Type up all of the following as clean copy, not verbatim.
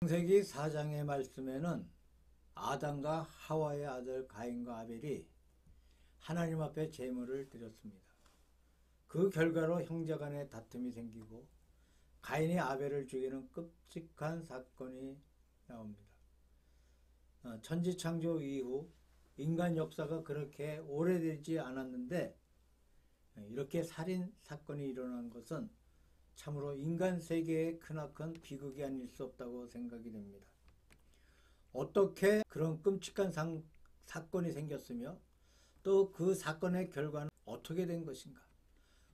창세기 4장의 말씀에는 아담과 하와의 아들 가인과 아벨이 하나님 앞에 제물을 드렸습니다. 그 결과로 형제 간에 다툼이 생기고 가인이 아벨을 죽이는 끔찍한 사건이 나옵니다. 천지창조 이후 인간 역사가 그렇게 오래되지 않았는데 이렇게 살인 사건이 일어난 것은 참으로 인간 세계의 크나큰 비극이 아닐 수 없다고 생각이 됩니다. 어떻게 그런 끔찍한 사건이 생겼으며 또 그 사건의 결과는 어떻게 된 것인가?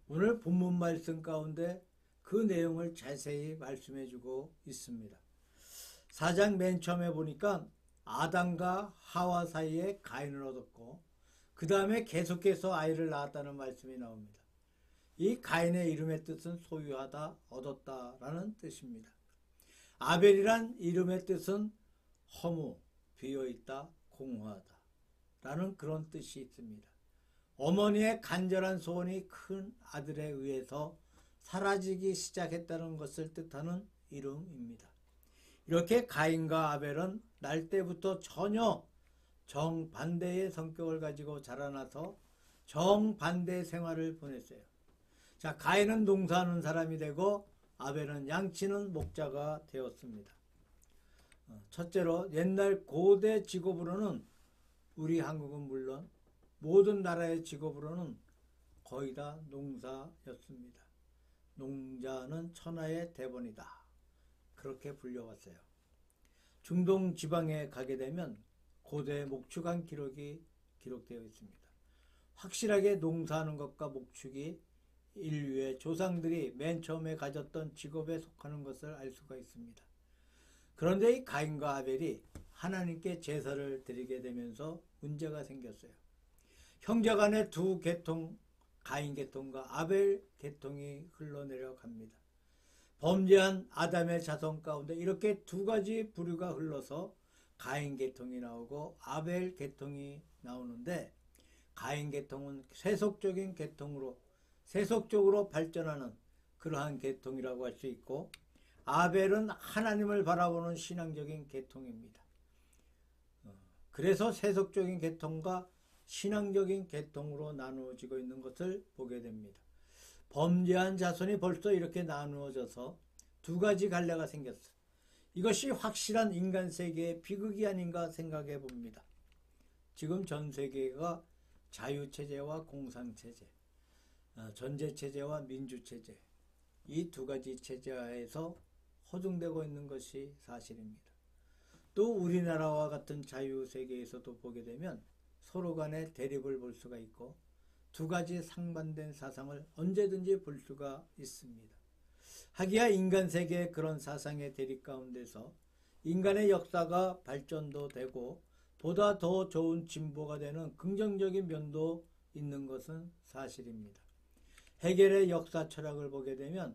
오늘 본문 말씀 가운데 그 내용을 자세히 말씀해 주고 있습니다. 4장 맨 처음에 보니까 아담과 하와 사이에 가인을 얻었고 그 다음에 계속해서 아이를 낳았다는 말씀이 나옵니다. 이 가인의 이름의 뜻은 소유하다, 얻었다 라는 뜻입니다. 아벨이란 이름의 뜻은 허무, 비어있다, 공허하다 라는 그런 뜻이 있습니다. 어머니의 간절한 소원이 큰 아들에 의해서 사라지기 시작했다는 것을 뜻하는 이름입니다. 이렇게 가인과 아벨은 날 때부터 전혀 정반대의 성격을 가지고 자라나서 정반대의 생활을 보냈어요. 자, 가인은 농사하는 사람이 되고 아벨은 양치는 목자가 되었습니다. 첫째로 옛날 고대 직업으로는 우리 한국은 물론 모든 나라의 직업으로는 거의 다 농사였습니다. 농자는 천하의 대본이다. 그렇게 불려왔어요. 중동 지방에 가게 되면 고대 목축한 기록이 기록되어 있습니다. 확실하게 농사하는 것과 목축이 인류의 조상들이 맨 처음에 가졌던 직업에 속하는 것을 알 수가 있습니다. 그런데 이 가인과 아벨이 하나님께 제사를 드리게 되면서 문제가 생겼어요. 형제 간의 두 계통, 가인 계통과 아벨 계통이 흘러내려갑니다. 범죄한 아담의 자손 가운데 이렇게 두 가지 부류가 흘러서 가인 계통이 나오고 아벨 계통이 나오는데, 가인 계통은 세속적인 계통으로 세속적으로 발전하는 그러한 계통이라고 할 수 있고, 아벨은 하나님을 바라보는 신앙적인 계통입니다. 그래서 세속적인 계통과 신앙적인 계통으로 나누어지고 있는 것을 보게 됩니다. 범죄한 자손이 벌써 이렇게 나누어져서 두 가지 갈래가 생겼어요. 이것이 확실한 인간 세계의 비극이 아닌가 생각해 봅니다. 지금 전 세계가 자유체제와 공산체제, 전제체제와 민주체제, 이 두 가지 체제하에서 허둥대고 있는 것이 사실입니다. 또 우리나라와 같은 자유세계에서도 보게 되면 서로 간의 대립을 볼 수가 있고 두 가지 상반된 사상을 언제든지 볼 수가 있습니다. 하기야 인간 세계의 그런 사상의 대립 가운데서 인간의 역사가 발전도 되고 보다 더 좋은 진보가 되는 긍정적인 면도 있는 것은 사실입니다. 헤겔의 역사 철학을 보게 되면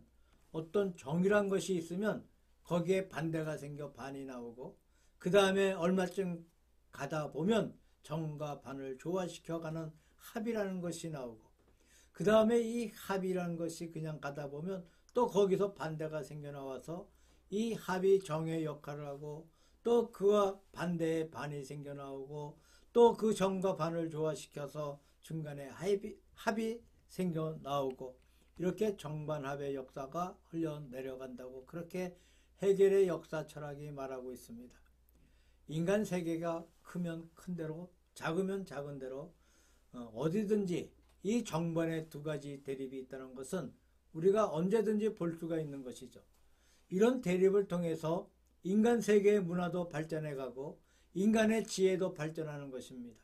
어떤 정의란 것이 있으면 거기에 반대가 생겨 반이 나오고 그 다음에 얼마쯤 가다 보면 정과 반을 조화시켜가는 합이라는 것이 나오고 그 다음에 이 합이라는 것이 그냥 가다 보면 또 거기서 반대가 생겨나와서 이 합이 정의 역할을 하고 또 그와 반대의 반이 생겨나오고 또 그 정과 반을 조화시켜서 중간에 합이 생겨나오고 이렇게 정반합의 역사가 흘러내려간다고 그렇게 헤겔의 역사 철학이 말하고 있습니다. 인간 세계가 크면 큰 대로 작으면 작은 대로 어디든지 이 정반의 두 가지 대립이 있다는 것은 우리가 언제든지 볼 수가 있는 것이죠. 이런 대립을 통해서 인간 세계의 문화도 발전해가고 인간의 지혜도 발전하는 것입니다.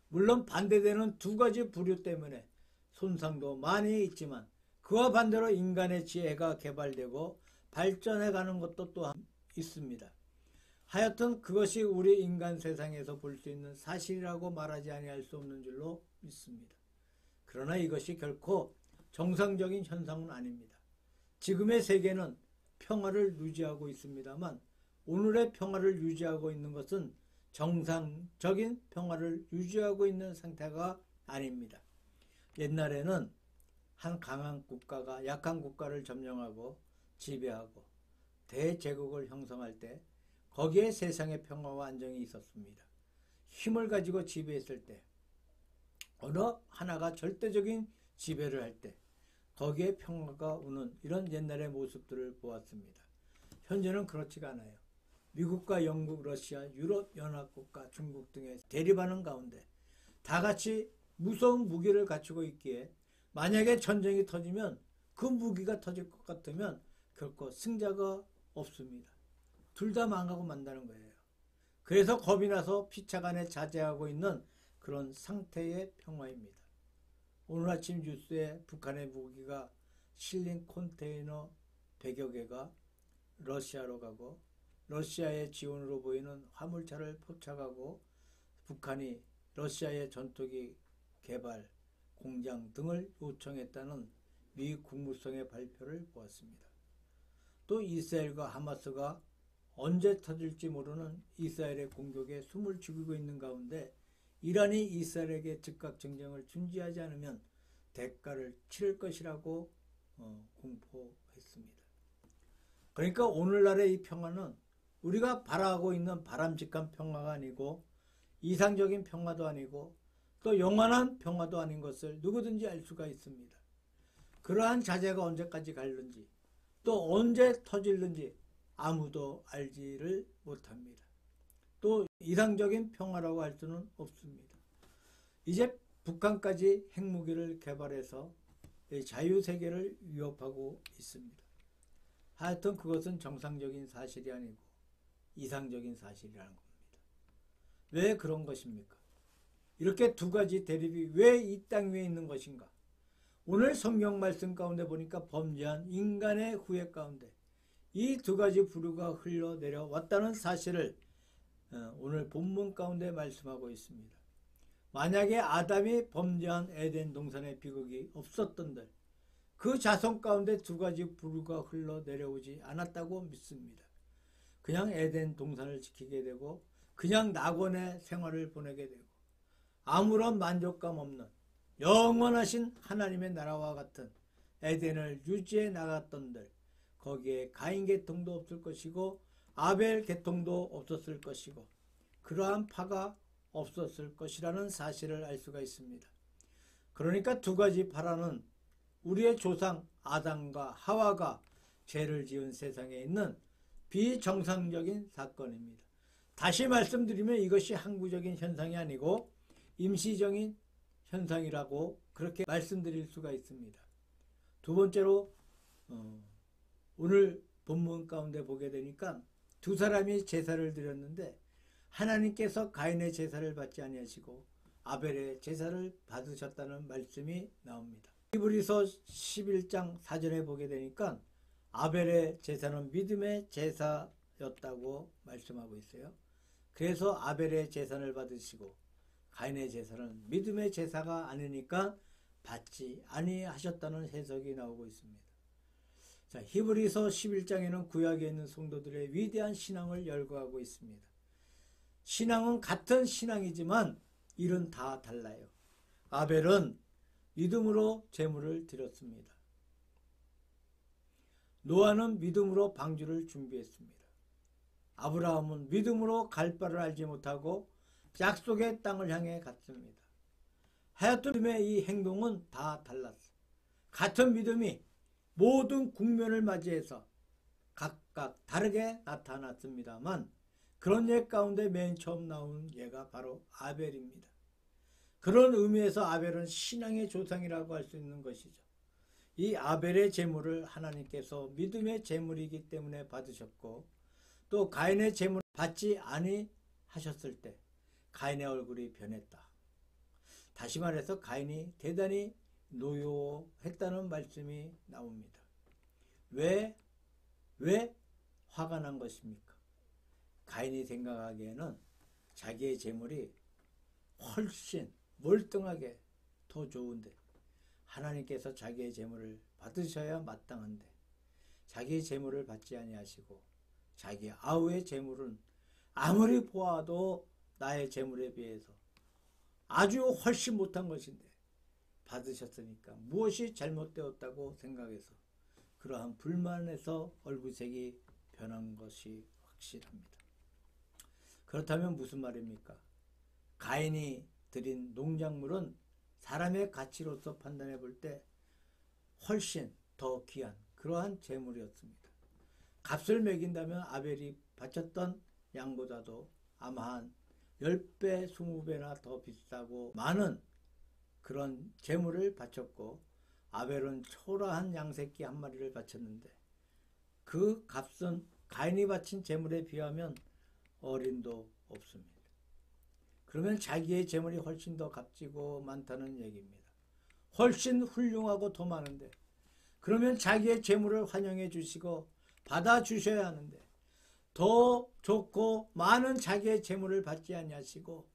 물론 반대되는 두 가지 부류 때문에 손상도 많이 있지만 그와 반대로 인간의 지혜가 개발되고 발전해가는 것도 또한 있습니다. 하여튼 그것이 우리 인간 세상에서 볼 수 있는 사실이라고 말하지 아니할 수 없는 줄로 믿습니다. 그러나 이것이 결코 정상적인 현상은 아닙니다. 지금의 세계는 평화를 유지하고 있습니다만 오늘의 평화를 유지하고 있는 것은 정상적인 평화를 유지하고 있는 상태가 아닙니다. 옛날에는 한 강한 국가가 약한 국가를 점령하고 지배하고 대제국을 형성할 때 거기에 세상의 평화와 안정이 있었습니다. 힘을 가지고 지배했을 때, 어느 하나가 절대적인 지배를 할 때 거기에 평화가 오는 이런 옛날의 모습들을 보았습니다. 현재는 그렇지가 않아요. 미국과 영국, 러시아, 유럽 연합국가, 중국 등의 대립하는 가운데 다 같이 무서운 무기를 갖추고 있기에 만약에 전쟁이 터지면 그 무기가 터질 것 같으면 결코 승자가 없습니다. 둘 다 망하고 만다는 거예요. 그래서 겁이 나서 피차간에 자제하고 있는 그런 상태의 평화입니다. 오늘 아침 뉴스에 북한의 무기가 실린 컨테이너 100여 개가 러시아로 가고 러시아의 지원으로 보이는 화물차를 포착하고 북한이 러시아의 전투기 개발 공장 등을 요청했다는 미 국무성의 발표를 보았습니다. 또 이스라엘과 하마스가 언제 터질지 모르는 이스라엘의 공격에 숨을 죽이고 있는 가운데 이란이 이스라엘에게 즉각 정전을 중지하지 않으면 대가를 치를 것이라고 공포했습니다. 그러니까 오늘날의 이 평화는 우리가 바라고 있는 바람직한 평화가 아니고 이상적인 평화도 아니고 또 영원한 평화도 아닌 것을 누구든지 알 수가 있습니다. 그러한 자제가 언제까지 갈는지 또 언제 터질는지 아무도 알지를 못합니다. 또 이상적인 평화라고 할 수는 없습니다. 이제 북한까지 핵무기를 개발해서 자유세계를 위협하고 있습니다. 하여튼 그것은 정상적인 사실이 아니고 이상적인 사실이라는 겁니다. 왜 그런 것입니까? 이렇게 두 가지 대립이 왜 이 땅 위에 있는 것인가? 오늘 성경 말씀 가운데 보니까 범죄한 인간의 후회 가운데 이 두 가지 부류가 흘러내려왔다는 사실을 오늘 본문 가운데 말씀하고 있습니다. 만약에 아담이 범죄한 에덴 동산의 비극이 없었던들 그 자손 가운데 두 가지 부류가 흘러내려오지 않았다고 믿습니다. 그냥 에덴 동산을 지키게 되고 그냥 낙원의 생활을 보내게 되고 아무런 만족감 없는 영원하신 하나님의 나라와 같은 에덴을 유지해 나갔던들 거기에 가인 계통도 없을 것이고 아벨 계통도 없었을 것이고 그러한 파가 없었을 것이라는 사실을 알 수가 있습니다. 그러니까 두 가지 파라는 우리의 조상 아담과 하와가 죄를 지은 세상에 있는 비정상적인 사건입니다. 다시 말씀드리면 이것이 항구적인 현상이 아니고 임시적인 현상이라고 그렇게 말씀드릴 수가 있습니다. 두 번째로 오늘 본문 가운데 보게 되니까 두 사람이 제사를 드렸는데 하나님께서 가인의 제사를 받지 아니하시고 아벨의 제사를 받으셨다는 말씀이 나옵니다. 히브리서 11장 4절에 보게 되니까 아벨의 제사는 믿음의 제사였다고 말씀하고 있어요. 그래서 아벨의 제사를 받으시고 가인의 제사는 믿음의 제사가 아니니까 받지 아니하셨다는 해석이 나오고 있습니다. 자, 히브리서 11장에는 구약에 있는 성도들의 위대한 신앙을 열거하고 있습니다. 신앙은 같은 신앙이지만 일은 다 달라요. 아벨은 믿음으로 제물을 드렸습니다. 노아는 믿음으로 방주를 준비했습니다. 아브라함은 믿음으로 갈 바를 알지 못하고 약속의 땅을 향해 갔습니다. 하여튼 믿음의 이 행동은 다 달랐어요. 같은 믿음이 모든 국면을 맞이해서 각각 다르게 나타났습니다만 그런 예 가운데 맨 처음 나온 예가 바로 아벨입니다. 그런 의미에서 아벨은 신앙의 조상이라고 할 수 있는 것이죠. 이 아벨의 제물을 하나님께서 믿음의 제물이기 때문에 받으셨고 또 가인의 제물을 받지 아니하셨을 때 가인의 얼굴이 변했다. 다시 말해서 가인이 대단히 노여했다는 말씀이 나옵니다. 왜 화가 난 것입니까? 가인이 생각하기에는 자기의 제물이 훨씬 월등하게 더 좋은데 하나님께서 자기의 제물을 받으셔야 마땅한데 자기의 제물을 받지 아니하시고 자기 아우의 제물은 아무리 보아도 나의 제물에 비해서 아주 훨씬 못한 것인데 받으셨으니까 무엇이 잘못되었다고 생각해서 그러한 불만에서 얼굴색이 변한 것이 확실합니다. 그렇다면 무슨 말입니까? 가인이 드린 농작물은 사람의 가치로서 판단해 볼 때 훨씬 더 귀한 그러한 재물이었습니다. 값을 매긴다면 아벨이 바쳤던 양보다도 아마 한 10배, 20배나 더 비싸고 많은 그런 재물을 바쳤고, 아벨은 초라한 양새끼 한 마리를 바쳤는데 그 값은 가인이 바친 재물에 비하면 어림도 없습니다. 그러면 자기의 재물이 훨씬 더 값지고 많다는 얘기입니다. 훨씬 훌륭하고 더 많은데, 그러면 자기의 재물을 환영해 주시고 받아 주셔야 하는데 더 좋고 많은 자기의 재물을 받지 아니하시고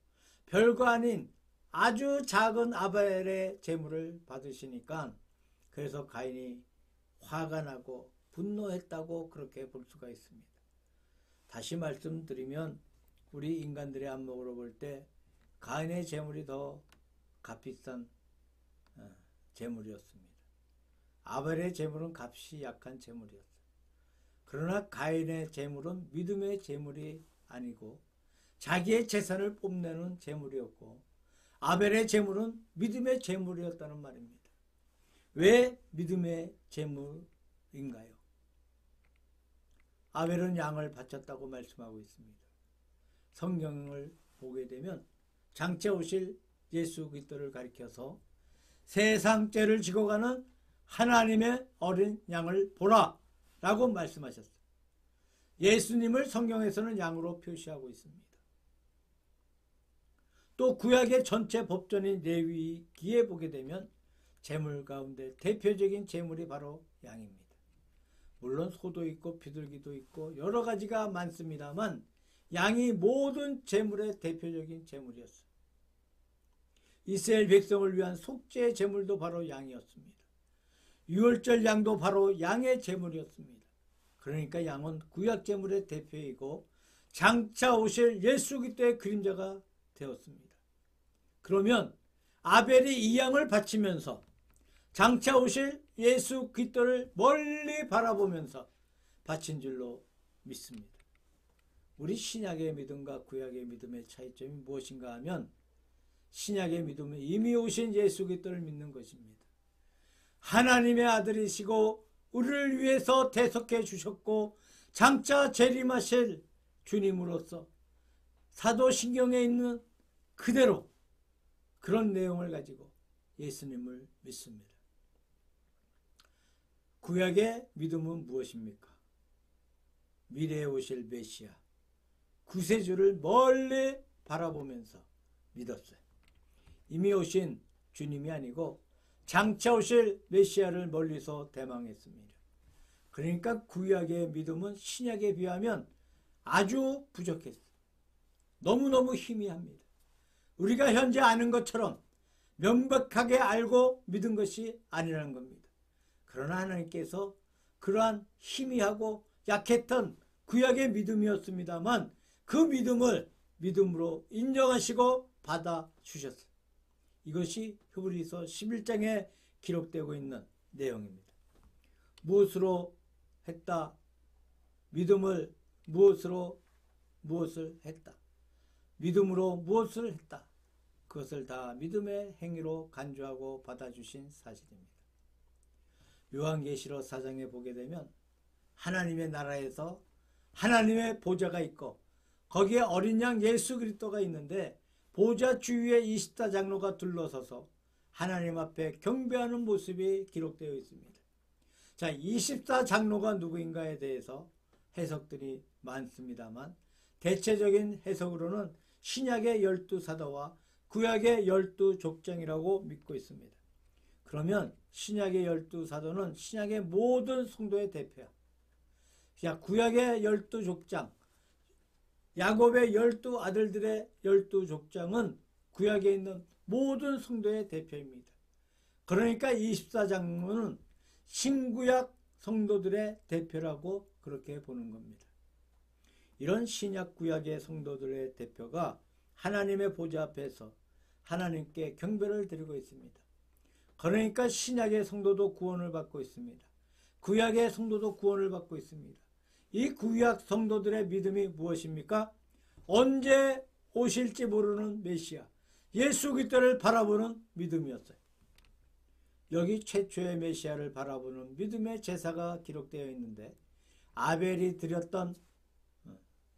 별거 아닌 아주 작은 아벨의 재물을 받으시니까, 그래서 가인이 화가 나고 분노했다고 그렇게 볼 수가 있습니다. 다시 말씀드리면 우리 인간들의 안목으로 볼 때 가인의 재물이 더 값비싼 재물이었습니다. 아벨의 재물은 값이 약한 재물이었어요. 그러나 가인의 재물은 믿음의 재물이 아니고 자기의 재산을 뽐내는 재물이었고, 아벨의 재물은 믿음의 재물이었다는 말입니다. 왜 믿음의 재물인가요? 아벨은 양을 바쳤다고 말씀하고 있습니다. 성경을 보게 되면 장차 오실 예수 그리스도를 가리켜서 세상 죄를 지고 가는 하나님의 어린 양을 보라 라고 말씀하셨어요. 예수님을 성경에서는 양으로 표시하고 있습니다. 또 구약의 전체 법전인 레위기에 보게 되면 재물 가운데 대표적인 재물이 바로 양입니다. 물론 소도 있고 비둘기도 있고 여러 가지가 많습니다만 양이 모든 재물의 대표적인 재물이었어요. 이스라엘 백성을 위한 속죄의 재물도 바로 양이었습니다. 유월절 양도 바로 양의 재물이었습니다. 그러니까 양은 구약 재물의 대표이고 장차 오실 예수 그리스도의 그림자가 되었습니다. 그러면 아벨이 이 양을 바치면서 장차 오실 예수 그리스도를 멀리 바라보면서 바친 줄로 믿습니다. 우리 신약의 믿음과 구약의 믿음의 차이점이 무엇인가 하면, 신약의 믿음은 이미 오신 예수 그리스도를 믿는 것입니다. 하나님의 아들이시고 우리를 위해서 대속해 주셨고 장차 재림하실 주님으로서 사도신경에 있는 그대로 그런 내용을 가지고 예수님을 믿습니다. 구약의 믿음은 무엇입니까? 미래에 오실 메시아 구세주를 멀리 바라보면서 믿었어요. 이미 오신 주님이 아니고 장차 오실 메시아를 멀리서 대망했습니다. 그러니까 구약의 믿음은 신약에 비하면 아주 부족했어요. 너무너무 희미합니다. 우리가 현재 아는 것처럼 명백하게 알고 믿은 것이 아니라는 겁니다. 그러나 하나님께서 그러한 희미하고 약했던 구약의 믿음이었습니다만 그 믿음을 믿음으로 인정하시고 받아주셨어요. 이것이 히브리서 11장에 기록되고 있는 내용입니다. 무엇으로 했다? 믿음을 무엇을 했다? 믿음으로 무엇을 했다? 그것을 다 믿음의 행위로 간주하고 받아주신 사실입니다. 요한계시록 4장에 보게 되면 하나님의 나라에서 하나님의 보좌가 있고 거기에 어린 양 예수 그리스도가 있는데 보좌 주위에 24장로가 둘러서서 하나님 앞에 경배하는 모습이 기록되어 있습니다. 자, 24장로가 누구인가에 대해서 해석들이 많습니다만 대체적인 해석으로는 신약의 12사도와 구약의 12족장이라고 믿고 있습니다. 그러면 신약의 12사도는 신약의 모든 성도의 대표야. 자, 구약의 12족장, 야곱의 12아들들의 12족장은 구약에 있는 모든 성도의 대표입니다. 그러니까 24장로는 신구약 성도들의 대표라고 그렇게 보는 겁니다. 이런 신약 구약의 성도들의 대표가 하나님의 보좌 앞에서 하나님께 경배를 드리고 있습니다. 그러니까 신약의 성도도 구원을 받고 있습니다. 구약의 성도도 구원을 받고 있습니다. 이 구약 성도들의 믿음이 무엇입니까? 언제 오실지 모르는 메시아 예수 그리스도를 바라보는 믿음이었어요. 여기 최초의 메시아를 바라보는 믿음의 제사가 기록되어 있는데 아벨이 드렸던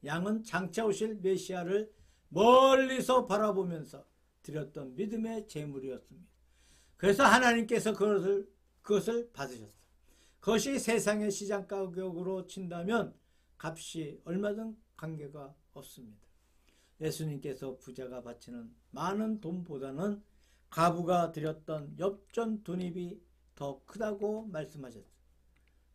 양은 장차 오실 메시아를 멀리서 바라보면서 드렸던 믿음의 제물이었습니다. 그래서 하나님께서 그것을 받으셨어요. 그것이 세상의 시장 가격으로 친다면 값이 얼마든 관계가 없습니다. 예수님께서 부자가 바치는 많은 돈보다는 과부가 드렸던 엽전 돈입이 더 크다고 말씀하셨어요.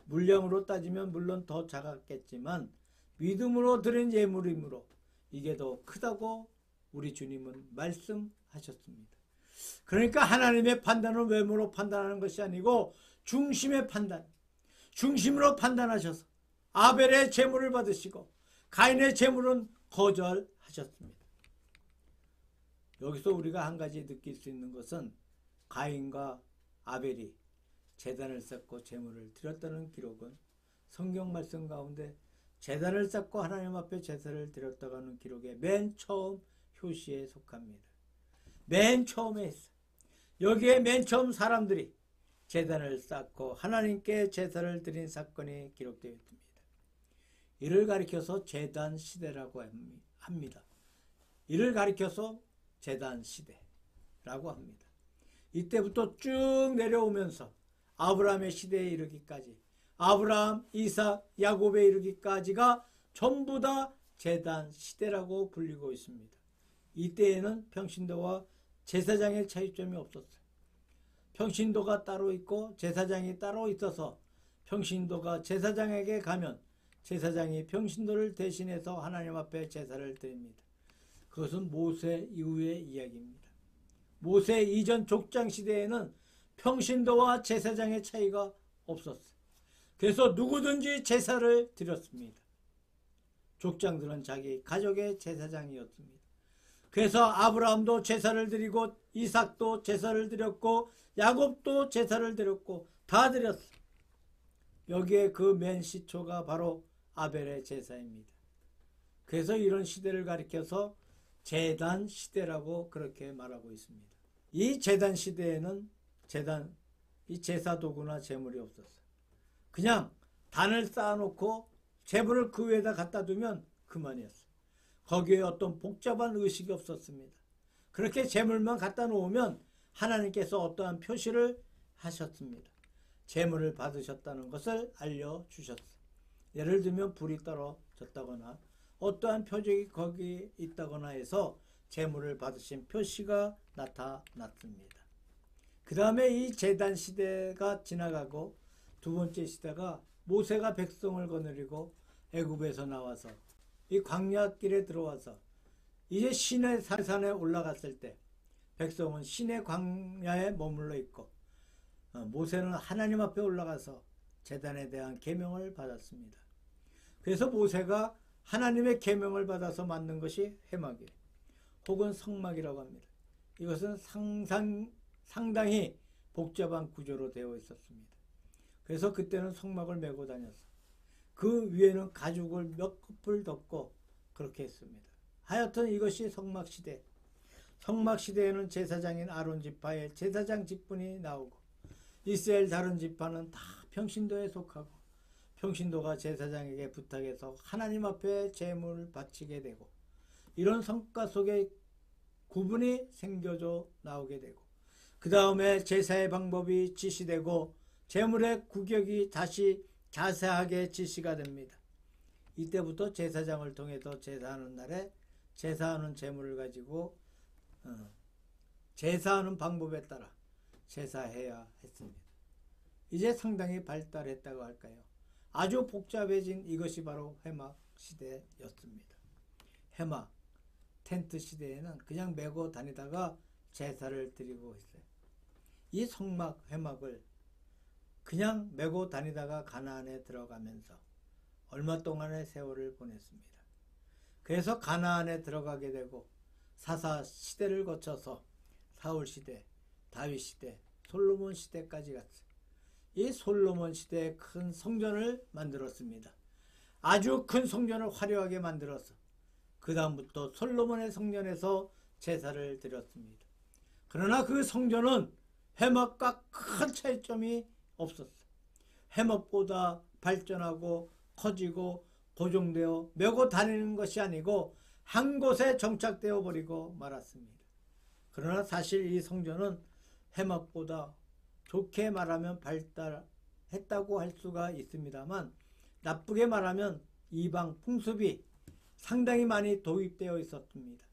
물량으로 따지면 물론 더 작았겠지만 믿음으로 드린 예물이므로 이게 더 크다고 우리 주님은 말씀하셨습니다. 그러니까 하나님의 판단은 외모로 판단하는 것이 아니고 중심의 판단, 중심으로 판단하셔서 아벨의 제물을 받으시고 가인의 제물은 거절하셨습니다. 여기서 우리가 한 가지 느낄 수 있는 것은 가인과 아벨이 제단을 쌓고 제물을 드렸다는 기록은 성경 말씀 가운데 제단을 쌓고 하나님 앞에 제사를 드렸다고 하는 기록의 맨 처음 효시에 속합니다. 맨 처음에 있어요. 여기에 맨 처음 사람들이 제단을 쌓고 하나님께 제사를 드린 사건이 기록되어 있습니다. 이를 가리켜서 제단 시대라고 합니다. 이를 가리켜서 제단 시대라고 합니다. 이때부터 쭉 내려오면서 아브라함의 시대에 이르기까지 아브라함, 이삭, 야곱에 이르기까지가 전부 다 제단 시대라고 불리고 있습니다. 이때에는 평신도와 제사장의 차이점이 없었어요. 평신도가 따로 있고 제사장이 따로 있어서 평신도가 제사장에게 가면 제사장이 평신도를 대신해서 하나님 앞에 제사를 드립니다. 그것은 모세 이후의 이야기입니다. 모세 이전 족장 시대에는 평신도와 제사장의 차이가 없었어요. 그래서 누구든지 제사를 드렸습니다. 족장들은 자기 가족의 제사장이었습니다. 그래서 아브라함도 제사를 드리고 이삭도 제사를 드렸고 야곱도 제사를 드렸고 다 드렸어요. 여기에 그 맨 시초가 바로 아벨의 제사입니다. 그래서 이런 시대를 가리켜서 제단 시대라고 그렇게 말하고 있습니다. 이 제단 시대에는 이 제사 도구나 제물이 없었어요. 그냥 단을 쌓아놓고 제물을 그 위에다 갖다 두면 그만이었어요. 거기에 어떤 복잡한 의식이 없었습니다. 그렇게 제물만 갖다 놓으면 하나님께서 어떠한 표시를 하셨습니다. 제물을 받으셨다는 것을 알려주셨어요. 예를 들면 불이 떨어졌다거나 어떠한 표적이 거기 있다거나 해서 제물을 받으신 표시가 나타났습니다. 그 다음에 이 제단 시대가 지나가고 두 번째 시대가 모세가 백성을 거느리고 애굽에서 나와서 이 광야길에 들어와서 이제 시내 산에 올라갔을 때 백성은 시내 광야에 머물러 있고 모세는 하나님 앞에 올라가서 제단에 대한 계명을 받았습니다. 그래서 모세가 하나님의 계명을 받아서 만든 것이 해막이에요. 혹은 성막이라고 합니다. 이것은 상당히 복잡한 구조로 되어 있었습니다. 그래서 그때는 성막을 메고 다녔어. 그 위에는 가죽을 몇 커플 덮고 그렇게 했습니다. 하여튼 이것이 성막시대. 성막시대에는 제사장인 아론 지파의 제사장 직분이 나오고 이스라엘 다른 지파는 다 평신도에 속하고 평신도가 제사장에게 부탁해서 하나님 앞에 제물을 바치게 되고 이런 성과 속에 구분이 생겨져 나오게 되고 그 다음에 제사의 방법이 지시되고 제물의 구격이 다시 자세하게 지시가 됩니다. 이때부터 제사장을 통해서 제사하는 날에 제사하는 제물을 가지고 제사하는 방법에 따라 제사해야 했습니다. 이제 상당히 발달했다고 할까요? 아주 복잡해진 이것이 바로 회막 시대였습니다. 회막, 텐트 시대에는 그냥 메고 다니다가 제사를 드리고 있어요. 이 성막, 회막을 그냥 메고 다니다가 가나안에 들어가면서 얼마 동안의 세월을 보냈습니다. 그래서 가나안에 들어가게 되고 사사 시대를 거쳐서 사울 시대, 다윗 시대, 솔로몬 시대까지 갔어요. 이 솔로몬 시대에 큰 성전을 만들었습니다. 아주 큰 성전을 화려하게 만들어서 그 다음부터 솔로몬의 성전에서 제사를 드렸습니다. 그러나 그 성전은 회막과 큰 차이점이 없었어요. 회막보다 발전하고 커지고 고정되어 메고 다니는 것이 아니고 한 곳에 정착되어 버리고 말았습니다. 그러나 사실 이 성전은 회막보다 좋게 말하면 발달했다고 할 수가 있습니다만, 나쁘게 말하면 이방 풍습이 상당히 많이 도입되어 있었습니다.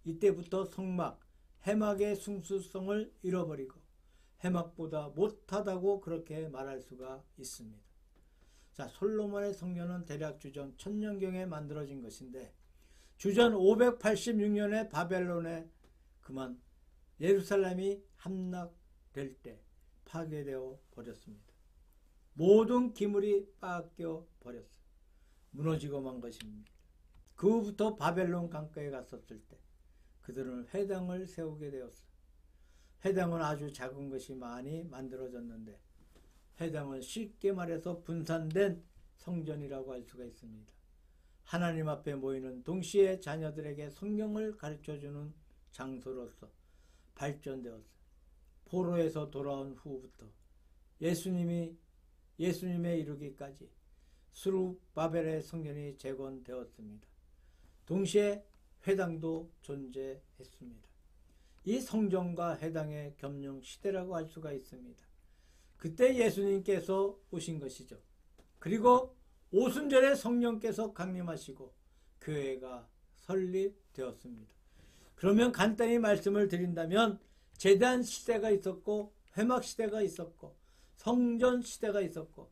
이때부터 성막, 회막의 순수성을 잃어버리고 회막보다 못하다고 그렇게 말할 수가 있습니다. 자, 솔로몬의 성전은 대략 주전 1000년경에 만들어진 것인데, 주전 586년에 바벨론에 그만 예루살렘이 함락될 때 파괴되어 버렸습니다. 모든 기물이 빠져 버렸어요. 무너지고 만 것입니다. 그 후부터 바벨론 강가에 갔었을 때 그들은 회당을 세우게 되었어요. 회당은 아주 작은 것이 많이 만들어졌는데, 회당은 쉽게 말해서 분산된 성전이라고 할 수가 있습니다. 하나님 앞에 모이는 동시에 자녀들에게 성경을 가르쳐주는 장소로서 발전되었어요. 포로에서 돌아온 후부터 예수님에 이르기까지 스룹바벨의 성전이 재건되었습니다. 동시에 회당도 존재했습니다. 이 성전과 회당의 겸용 시대라고 할 수가 있습니다. 그때 예수님께서 오신 것이죠. 그리고 오순절에 성령께서 강림하시고 교회가 설립되었습니다. 그러면 간단히 말씀을 드린다면, 제단 시대가 있었고 회막 시대가 있었고 성전 시대가 있었고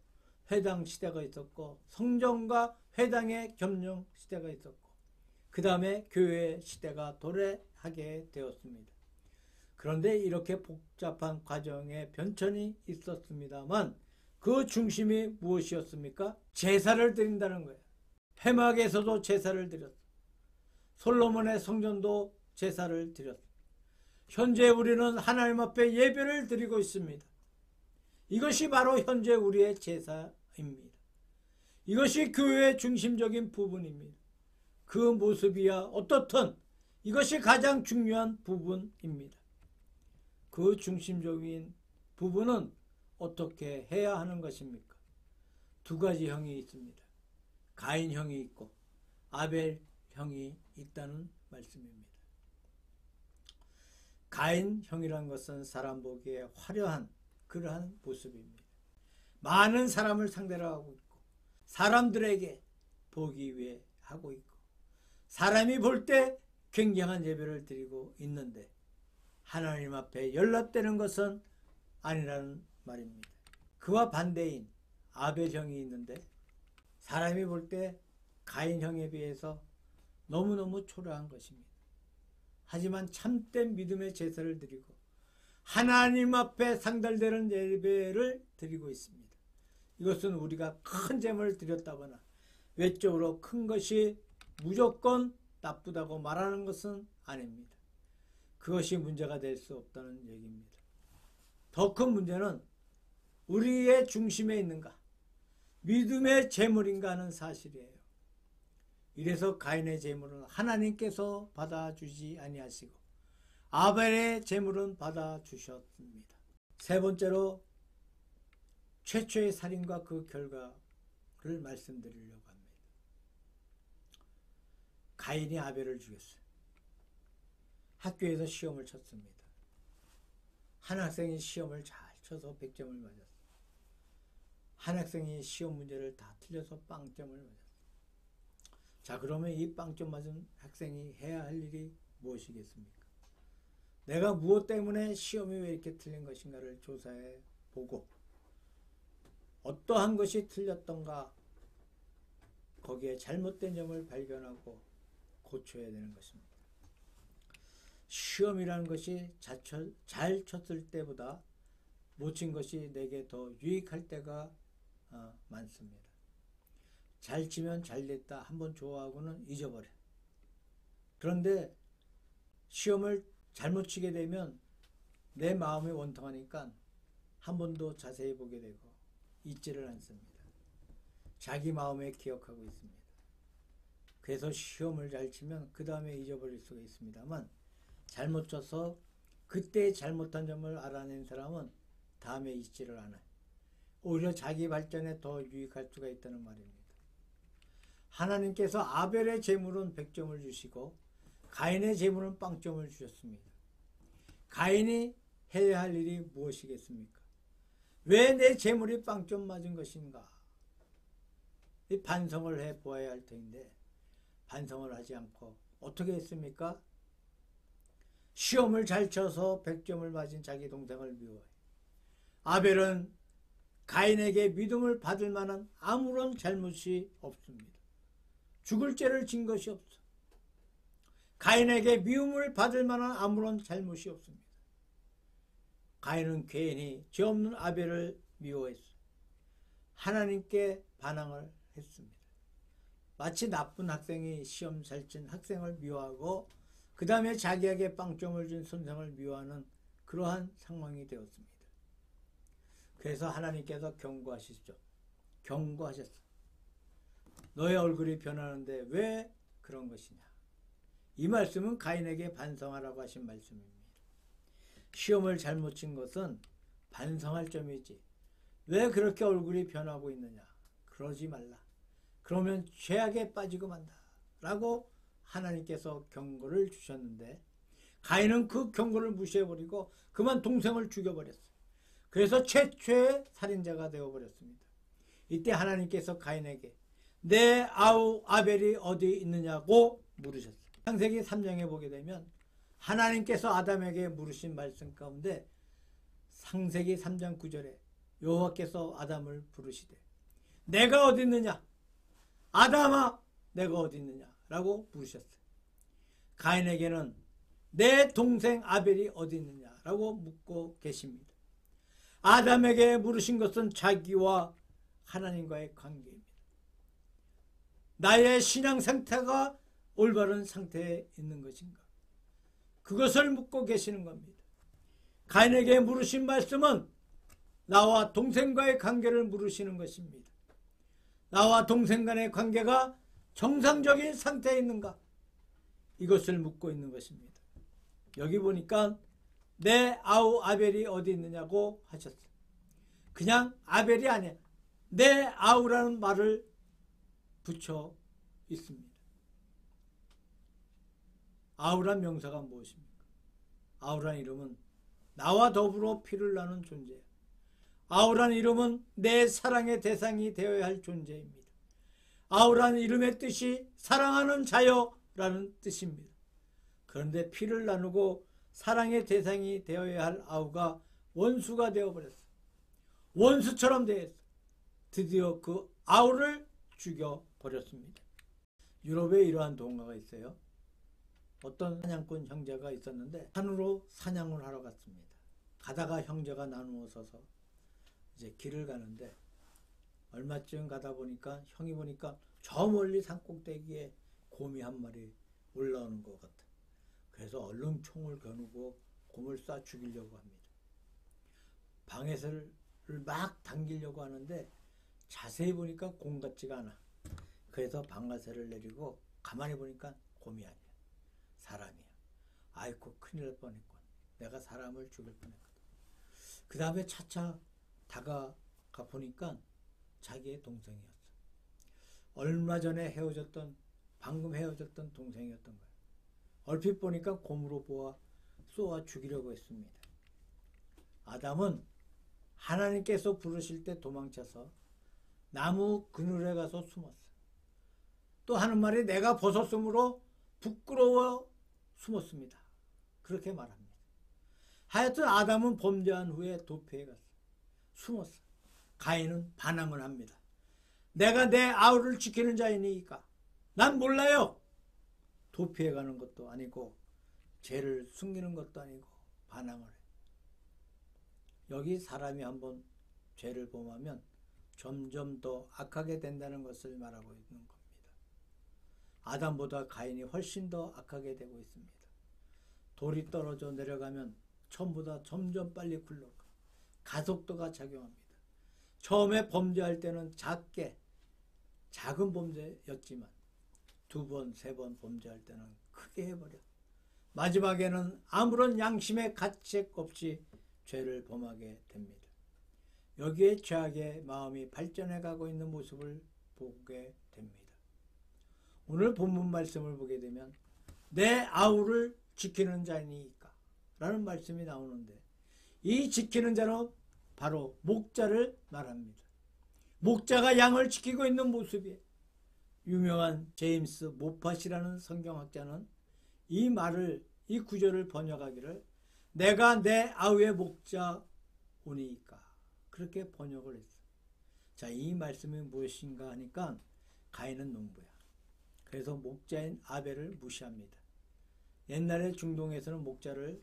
회당 시대가 있었고 성전과 회당의 겸용 시대가 있었고 그 다음에 교회 시대가 도래하게 되었습니다. 그런데 이렇게 복잡한 과정의 변천이 있었습니다만, 그 중심이 무엇이었습니까? 제사를 드린다는 거예요. 회막에서도 제사를 드렸어요. 솔로몬의 성전도 제사를 드렸어요. 현재 우리는 하나님 앞에 예배를 드리고 있습니다. 이것이 바로 현재 우리의 제사입니다. 이것이 교회의 중심적인 부분입니다. 그 모습이야 어떻든 이것이 가장 중요한 부분입니다. 그 중심적인 부분은 어떻게 해야 하는 것입니까? 두 가지 형이 있습니다. 가인 형이 있고 아벨 형이 있다는 말씀입니다. 가인 형이란 것은 사람 보기에 화려한 그러한 모습입니다. 많은 사람을 상대로 하고 있고 사람들에게 보기 위해 하고 있고 사람이 볼 때 굉장한 예배를 드리고 있는데, 하나님 앞에 연락되는 것은 아니라는 말입니다. 그와 반대인 아벨 형이 있는데, 사람이 볼 때 가인 형에 비해서 너무너무 초라한 것입니다. 하지만 참된 믿음의 제사를 드리고 하나님 앞에 상달되는 예배를 드리고 있습니다. 이것은 우리가 큰 재물을 드렸다거나 외적으로 큰 것이 무조건 나쁘다고 말하는 것은 아닙니다. 그것이 문제가 될 수 없다는 얘기입니다. 더 큰 문제는 우리의 중심에 있는가, 믿음의 재물인가 하는 사실이에요. 이래서 가인의 재물은 하나님께서 받아주지 아니하시고 아벨의 재물은 받아주셨습니다. 세 번째로 최초의 살인과 그 결과를 말씀드리려고 합니다. 가인이 아벨을 죽였어요. 학교에서 시험을 쳤습니다. 한 학생이 시험을 잘 쳐서 100점을 맞았어요. 한 학생이 시험 문제를 다 틀려서 빵점을 맞았어요. 자, 그러면 이 빵점 맞은 학생이 해야 할 일이 무엇이겠습니까? 내가 무엇 때문에 시험이 왜 이렇게 틀린 것인가를 조사해 보고 어떠한 것이 틀렸던가 거기에 잘못된 점을 발견하고 고쳐야 되는 것입니다. 시험이라는 것이 잘 쳤을 때보다 못 친 것이 내게 더 유익할 때가 많습니다. 잘 치면 잘 됐다 한번 좋아하고는 잊어버려. 그런데 시험을 잘못 치게 되면 내 마음이 원통하니까 한 번 더 자세히 보게 되고 잊지를 않습니다. 자기 마음에 기억하고 있습니다. 그래서 시험을 잘 치면 그 다음에 잊어버릴 수가 있습니다만, 잘못 쳐서 그때 잘못한 점을 알아낸 사람은 다음에 잊지를 않아요. 오히려 자기 발전에 더 유익할 수가 있다는 말입니다. 하나님께서 아벨의 제물은 100점을 주시고 가인의 제물은 0점을 주셨습니다. 가인이 해야 할 일이 무엇이겠습니까? 왜 내 제물이 0점 맞은 것인가? 이 반성을 해보아야 할 텐데 반성을 하지 않고 어떻게 했습니까? 시험을 잘 쳐서 100점을 맞은 자기 동생을 미워해. 아벨은 가인에게 믿음을 받을 만한 아무런 잘못이 없습니다. 죽을 죄를 진 것이 없어. 가인에게 미움을 받을 만한 아무런 잘못이 없습니다. 가인은 괜히 죄 없는 아벨을 미워했어. 하나님께 반항을 했습니다. 마치 나쁜 학생이 시험 잘 친 학생을 미워하고 그 다음에 자기에게 0점을 준 선생을 미워하는 그러한 상황이 되었습니다. 그래서 하나님께서 경고하시죠. 경고하셨어. 너의 얼굴이 변하는데 왜 그런 것이냐. 이 말씀은 가인에게 반성하라고 하신 말씀입니다. 시험을 잘못 친 것은 반성할 점이지. 왜 그렇게 얼굴이 변하고 있느냐. 그러지 말라. 그러면 죄악에 빠지고 만다. 라고 하나님께서 경고를 주셨는데 가인은 그 경고를 무시해버리고 그만 동생을 죽여버렸어요. 그래서 최초의 살인자가 되어버렸습니다. 이때 하나님께서 가인에게 내 아우 아벨이 어디 있느냐고 물으셨어요. 창세기 3장에 보게 되면 하나님께서 아담에게 물으신 말씀 가운데 창세기 3장 9절에 여호와께서 아담을 부르시되 내가 어디 있느냐? 아담아 내가 어디 있느냐? 라고 부르셨어요. 가인에게는 내 동생 아벨이 어디 있느냐? 라고 묻고 계십니다. 아담에게 물으신 것은 자기와 하나님과의 관계입니다. 나의 신앙 상태가 올바른 상태에 있는 것인가? 그것을 묻고 계시는 겁니다. 가인에게 물으신 말씀은 나와 동생과의 관계를 물으시는 것입니다. 나와 동생 간의 관계가 정상적인 상태에 있는가? 이것을 묻고 있는 것입니다. 여기 보니까 내 아우 아벨이 어디 있느냐고 하셨어요. 그냥 아벨이 아니에요. 내 아우라는 말을 붙여 있습니다. 아우란 명사가 무엇입니까? 아우란 이름은 나와 더불어 피를 나눈 존재예요. 아우란 이름은 내 사랑의 대상이 되어야 할 존재입니다. 아우란 이름의 뜻이 사랑하는 자여라는 뜻입니다. 그런데 피를 나누고 사랑의 대상이 되어야 할 아우가 원수가 되어버렸어요. 원수처럼 되었어요. 드디어 그 아우를 죽여버렸습니다. 유럽에 이러한 동화가 있어요. 어떤 사냥꾼 형제가 있었는데 산으로 사냥을 하러 갔습니다. 가다가 형제가 나누어 서서 이제 길을 가는데 얼마쯤 가다 보니까 형이 보니까 저 멀리 산꼭대기에 곰이 한 마리 올라오는 것 같아. 그래서 얼른 총을 겨누고 곰을 쏴 죽이려고 합니다. 방해를 막 당기려고 하는데 자세히 보니까 곰 같지가 않아. 그래서 방아쇠를 내리고 가만히 보니까 곰이 아니야. 사람이야. 아이고 큰일 날 뻔했군. 내가 사람을 죽일 뻔했거든. 그 다음에 차차 다가가 보니까 자기의 동생이었어. 얼마 전에 방금 헤어졌던 동생이었던 거예요. 얼핏 보니까 곰으로 보아 쏘아 죽이려고 했습니다. 아담은 하나님께서 부르실 때 도망쳐서 나무 그늘에 가서 숨었어. 또 하는 말이 내가 벗었으므로 부끄러워 숨었습니다. 그렇게 말합니다. 하여튼 아담은 범죄한 후에 도피해 갔어. 숨었어. 가인은 반항을 합니다. 내가 내 아우를 지키는 자이니까 난 몰라요. 도피해 가는 것도 아니고 죄를 숨기는 것도 아니고 반항을 해. 여기 사람이 한번 죄를 범하면 점점 더 악하게 된다는 것을 말하고 있는 겁니다. 아담보다 가인이 훨씬 더 악하게 되고 있습니다. 돌이 떨어져 내려가면 처음보다 점점 빨리 굴러가. 가속도가 작용합니다. 처음에 범죄할 때는 작은 범죄였지만 두 번, 세 번 범죄할 때는 크게 해버려. 마지막에는 아무런 양심의 가책 없이 죄를 범하게 됩니다. 여기에 죄악의 마음이 발전해 가고 있는 모습을 보게 됩니다. 오늘 본문 말씀을 보게 되면 내 아우를 지키는 자니까 라는 말씀이 나오는데, 이 지키는 자는 바로 목자를 말합니다. 목자가 양을 지키고 있는 모습이에요. 유명한 제임스 모팟이라는 성경학자는 이 말을, 이 구절을 번역하기를 내가 내 아우의 목자오니까 그렇게 번역을 했어요. 자, 이 말씀이 무엇인가 하니까 가인은 농부야. 그래서 목자인 아벨을 무시합니다. 옛날에 중동에서는 목자를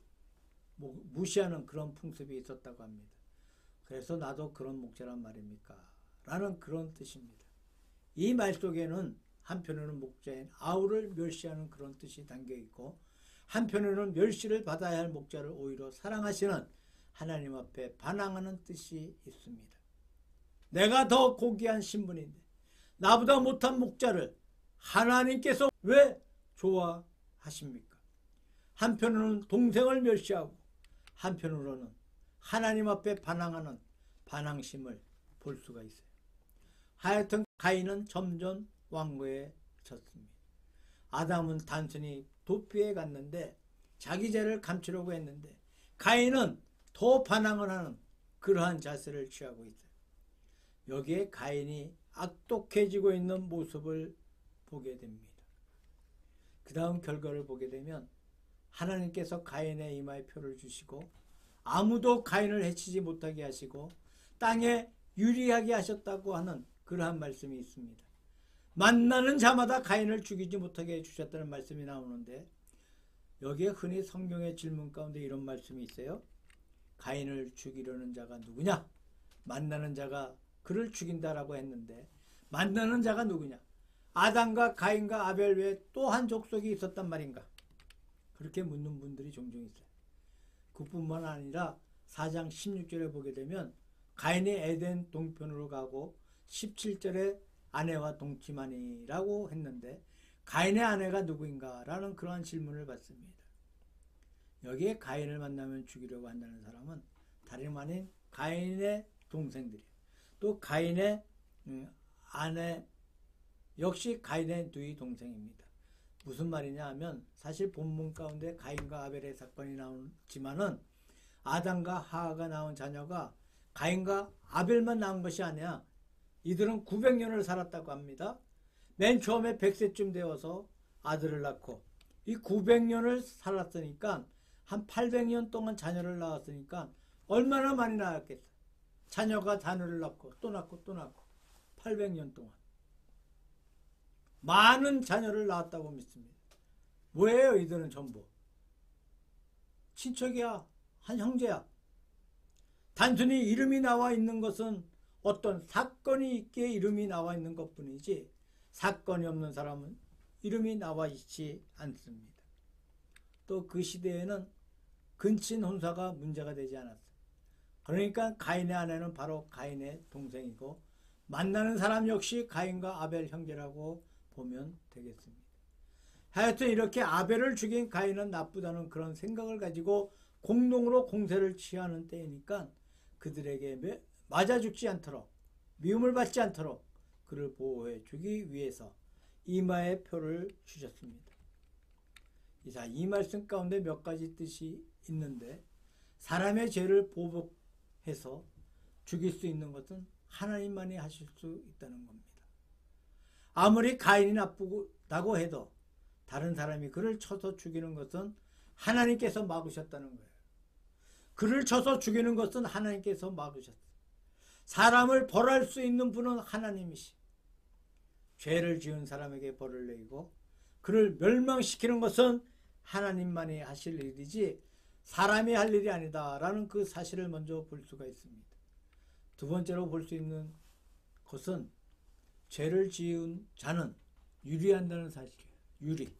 무시하는 그런 풍습이 있었다고 합니다. 그래서 나도 그런 목자란 말입니까? 라는 그런 뜻입니다. 이 말 속에는 한편으로는 목자인 아우를 멸시하는 그런 뜻이 담겨 있고, 한편으로는 멸시를 받아야 할 목자를 오히려 사랑하시는 하나님 앞에 반항하는 뜻이 있습니다. 내가 더 고귀한 신분인데 나보다 못한 목자를 하나님께서 왜 좋아하십니까? 한편으로는 동생을 멸시하고 한편으로는 하나님 앞에 반항하는 반항심을 볼 수가 있어요. 하여튼 가인은 점점 완고에 졌습니다. 아담은 단순히 도피해 갔는데 자기 죄를 감추려고 했는데, 가인은 더 반항을 하는 그러한 자세를 취하고 있어요. 여기에 가인이 악독해지고 있는 모습을 보게 됩니다. 그 다음 결과를 보게 되면 하나님께서 가인의 이마에 표를 주시고 아무도 가인을 해치지 못하게 하시고 땅에 유리하게 하셨다고 하는 그러한 말씀이 있습니다. 만나는 자마다 가인을 죽이지 못하게 해주셨다는 말씀이 나오는데, 여기에 흔히 성경의 질문 가운데 이런 말씀이 있어요. 가인을 죽이려는 자가 누구냐? 만나는 자가 그를 죽인다라고 했는데, 만나는 자가 누구냐? 아담과 가인과 아벨 외에 또 한 족속이 있었단 말인가? 그렇게 묻는 분들이 종종 있어요. 그뿐만 아니라 4장 16절에 보게 되면 가인이 에덴 동편으로 가고 17절에 아내와 동침하니라고 했는데, 가인의 아내가 누구인가? 라는 그러한 질문을 받습니다. 여기에 가인을 만나면 죽이려고 한다는 사람은 다름 아닌 가인의 동생들이에요. 또 가인의 아내 역시 가인의 누이 동생입니다. 무슨 말이냐 하면, 사실 본문 가운데 가인과 아벨의 사건이 나오지만은 아담과 하하가 낳은 자녀가 가인과 아벨만 낳은 것이 아니야. 이들은 900년을 살았다고 합니다. 맨 처음에 100세쯤 되어서 아들을 낳고, 이 900년을 살았으니까 한 800년 동안 자녀를 낳았으니까 얼마나 많이 낳았겠어. 자녀가 자녀를 낳고 또 낳고 또 낳고 800년 동안 많은 자녀를 낳았다고 믿습니다. 뭐예요? 이들은 전부 친척이야, 한 형제야. 단순히 이름이 나와 있는 것은 어떤 사건이 있기에 이름이 나와 있는 것뿐이지, 사건이 없는 사람은 이름이 나와 있지 않습니다. 또 그 시대에는 근친 혼사가 문제가 되지 않았어요. 그러니까 가인의 아내는 바로 가인의 동생이고, 만나는 사람 역시 가인과 아벨 형제라고 보면 되겠습니다. 하여튼 이렇게 아벨을 죽인 가인은 나쁘다는 그런 생각을 가지고 공동으로 공세를 취하는 때이니까 그들에게 맞아 죽지 않도록, 미움을 받지 않도록 그를 보호해 주기 위해서 이마에 표를 주셨습니다. 이 말씀 가운데 몇 가지 뜻이 있는데, 사람의 죄를 보복해서 죽일 수 있는 것은 하나님만이 하실 수 있다는 겁니다. 아무리 가인이 나쁘다고 해도 다른 사람이 그를 쳐서 죽이는 것은 하나님께서 막으셨다는 거예요. 그를 쳐서 죽이는 것은 하나님께서 막으셨어요. 사람을 벌할 수 있는 분은 하나님이시. 죄를 지은 사람에게 벌을 내리고 그를 멸망시키는 것은 하나님만이 하실 일이지 사람이 할 일이 아니다라는 그 사실을 먼저 볼 수가 있습니다. 두 번째로 볼 수 있는 것은 죄를 지은 자는 유리한다는 사실이에요. 유리.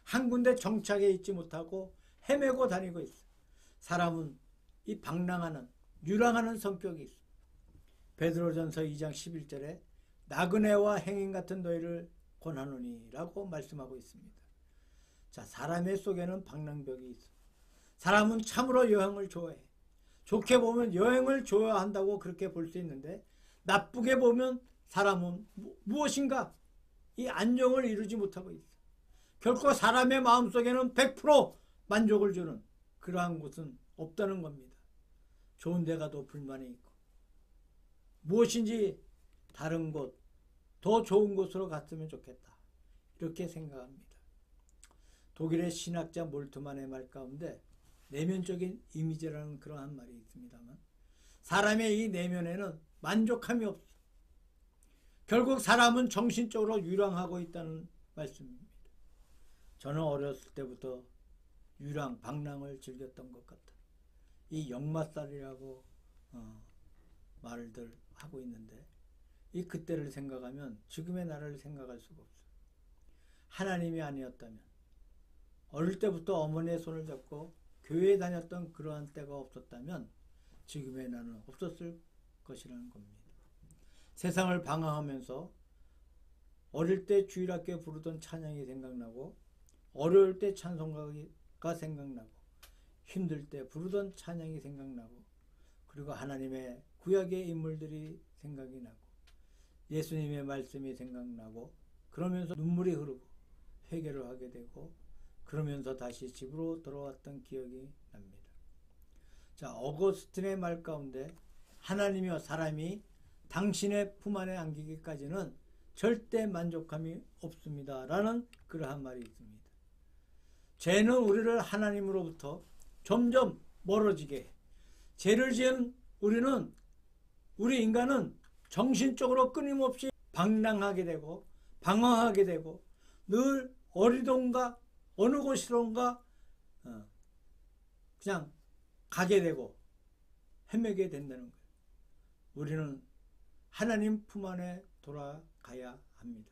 한 군데 정착해 있지 못하고 헤매고 다니고 있어요. 사람은 이 방랑하는, 유랑하는 성격이 있어요. 베드로전서 2장 11절에 나그네와 행인 같은 너희를 권하노니라고 말씀하고 있습니다. 자, 사람의 속에는 방랑벽이 있어. 사람은 참으로 여행을 좋아해. 좋게 보면 여행을 좋아한다고 그렇게 볼 수 있는데, 나쁘게 보면 사람은 무엇인가 이 안정을 이루지 못하고 있어. 결코 사람의 마음속에는 100% 만족을 주는 그러한 곳은 없다는 겁니다. 좋은 데 가도 불만이 있고, 무엇인지 다른 곳, 더 좋은 곳으로 갔으면 좋겠다, 이렇게 생각합니다. 독일의 신학자 몰트만의 말 가운데 내면적인 이미지라는 그러한 말이 있습니다만, 사람의 이 내면에는 만족함이 없어. 결국 사람은 정신적으로 유랑하고 있다는 말씀입니다. 저는 어렸을 때부터 유랑, 방랑을 즐겼던 것 같아요. 이 역마살이라고 말들 하고 있는데, 이 그때를 생각하면 지금의 나를 생각할 수가 없어요. 하나님이 아니었다면, 어릴 때부터 어머니의 손을 잡고 교회에 다녔던 그러한 때가 없었다면 지금의 나는 없었을 것이라는 겁니다. 세상을 방황하면서 어릴 때 주일학교에 부르던 찬양이 생각나고, 어려울 때 찬송가가 생각나고, 힘들 때 부르던 찬양이 생각나고, 그리고 하나님의 구약의 인물들이 생각이 나고, 예수님의 말씀이 생각나고, 그러면서 눈물이 흐르고 회개를 하게 되고, 그러면서 다시 집으로 돌아왔던 기억이 납니다. 자, 어거스틴의 말 가운데 하나님이여 사람이 당신의 품 안에 안기기까지는 절대 만족함이 없습니다 라는 그러한 말이 있습니다. 죄는 우리를 하나님으로부터 점점 멀어지게 해. 죄를 지은 우리 인간은 정신적으로 끊임없이 방랑하게 되고 방황하게 되고, 늘 어디론가 어느 곳이론가 그냥 가게 되고 헤매게 된다는 거예요. 우리는 하나님 품 안에 돌아가야 합니다.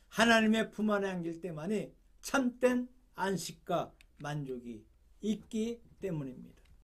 하나님의 품 안에 안길 때만이 참된 안식과 만족이 있기 때문입니다.